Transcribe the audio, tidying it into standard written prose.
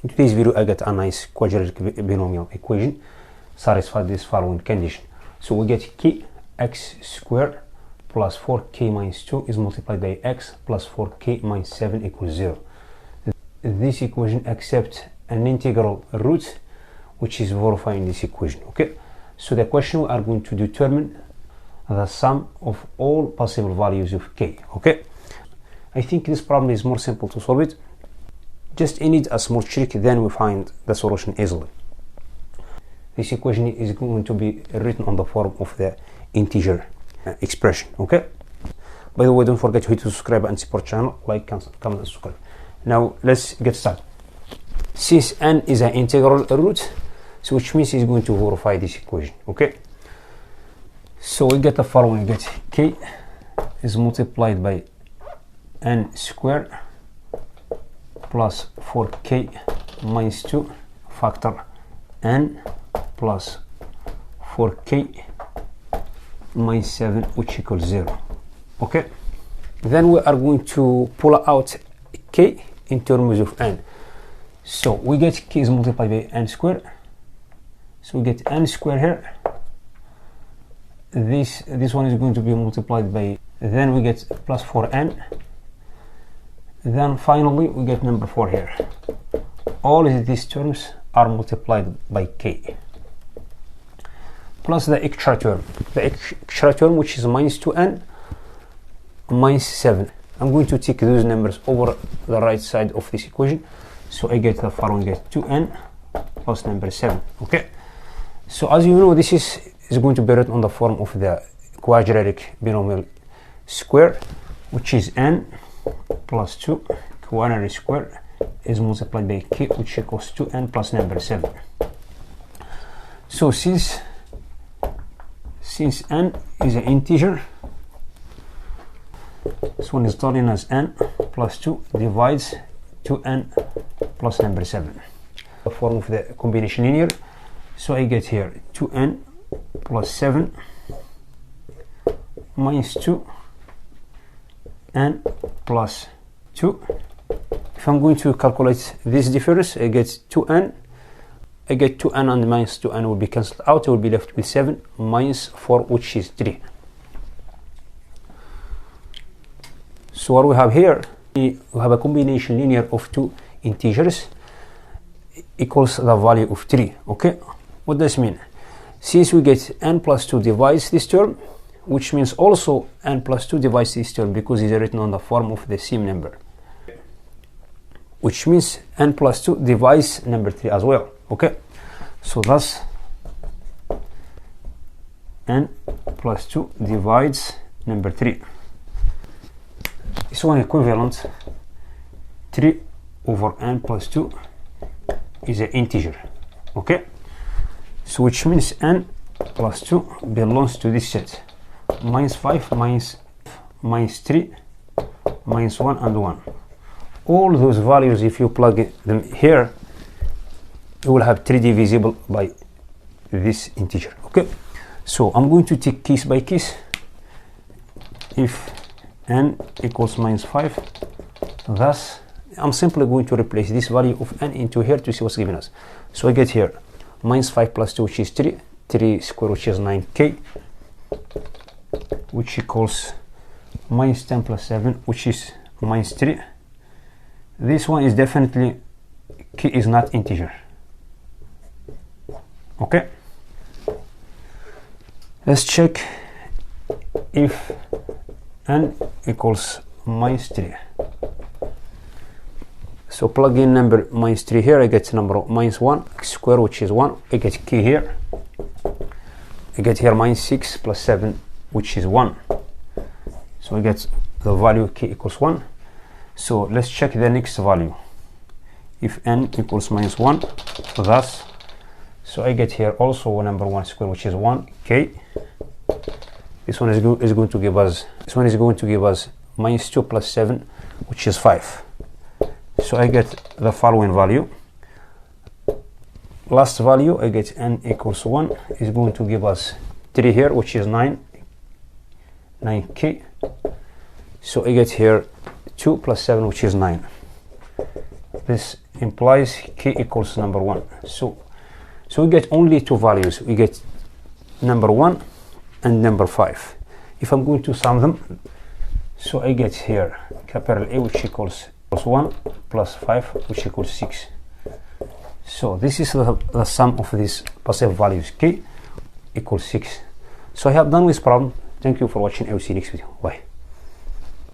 In today's video, I got a nice quadratic binomial equation satisfy this following condition. So we get k x squared plus 4k minus 2 is multiplied by x plus 4k minus 7 equals 0. This equation accepts an integral root, which is verifying this equation. Okay, so the question we are going to determine the sum of all possible values of k. Okay, I think this problem is more simple to solve it. Just need a small trick, then we find the solution easily. This equation is going to be written on the form of the integer expression. Okay, by the way, don't forget to hit subscribe and support channel, like, comment and subscribe. Now let's get started. Since n is an integral root, so which means it's going to verify this equation. Okay, so we get the following: get k is multiplied by n squared plus 4k minus 2 factor n plus 4k minus 7, which equals 0. Okay, then we are going to pull out k in terms of n. So we get k is multiplied by n squared, so we get n squared here. This one is going to be multiplied by, then we get plus 4n. Then finally we get number 4 here. All of these terms are multiplied by k plus the extra term. The extra term, which is minus 2n minus 7. I'm going to take those numbers over the right side of this equation. So I get the following: get 2n plus number 7. Okay, so as you know, this is going to be written on the form of the quadratic binomial square, which is n plus 2 quadratic square is multiplied by k, which equals 2n plus number 7. So since n is an integer, this one is telling us n plus 2 divides 2n plus number 7. The form of the combination linear, so I get here 2n plus 7 minus 2 n plus 2. If I'm going to calculate this difference, I get 2n. I get 2n and minus 2n will be cancelled out. I will be left with 7 minus 4, which is 3. So what we have here, we have a combination linear of two integers equals the value of 3. Okay, what does this mean? Since we get n plus 2 divides this term, which means also n plus 2 divides this term, because it's written on the form of the same number, which means n plus 2 divides number 3 as well. Okay, so thus n plus 2 divides number 3. This one equivalent 3 over n plus 2 is an integer. Okay, so which means n plus 2 belongs to this set: minus 5 minus 3 minus 1 and 1. All those values, if you plug them here, you will have 3 divisible by this integer. Okay, so I'm going to take case by case. If n equals minus 5, thus I'm simply going to replace this value of n into here to see what's given us. So I get here minus 5 plus 2, which is 3 square, which is 9k, which equals minus 10 plus 7, which is minus 3. This one is definitely, k is not integer. Okay, let's check if n equals minus 3. So plug in number minus 3 here, I get number minus 1 x square, which is 1. I get k here. I get here minus 6 plus 7, which is 1. So I get the value k equals 1. So let's check the next value. If n equals minus 1, thus, so I get here also number 1 square, which is 1k. This one is going to give us minus 2 plus 7, which is 5. So I get the following value. Last value, I get n equals 1 is going to give us 3 here, which is 9k. So I get here 2 plus 7, which is 9. this implies k equals number 1. So we get only two values. We get number 1 and number 5. If I'm going to sum them, so I get here capital A, which equals 1 plus 5, which equals 6. So this is the sum of these passive values. K equals 6. So I have done this problem. Thank you for watching. I will see you next video. Bye.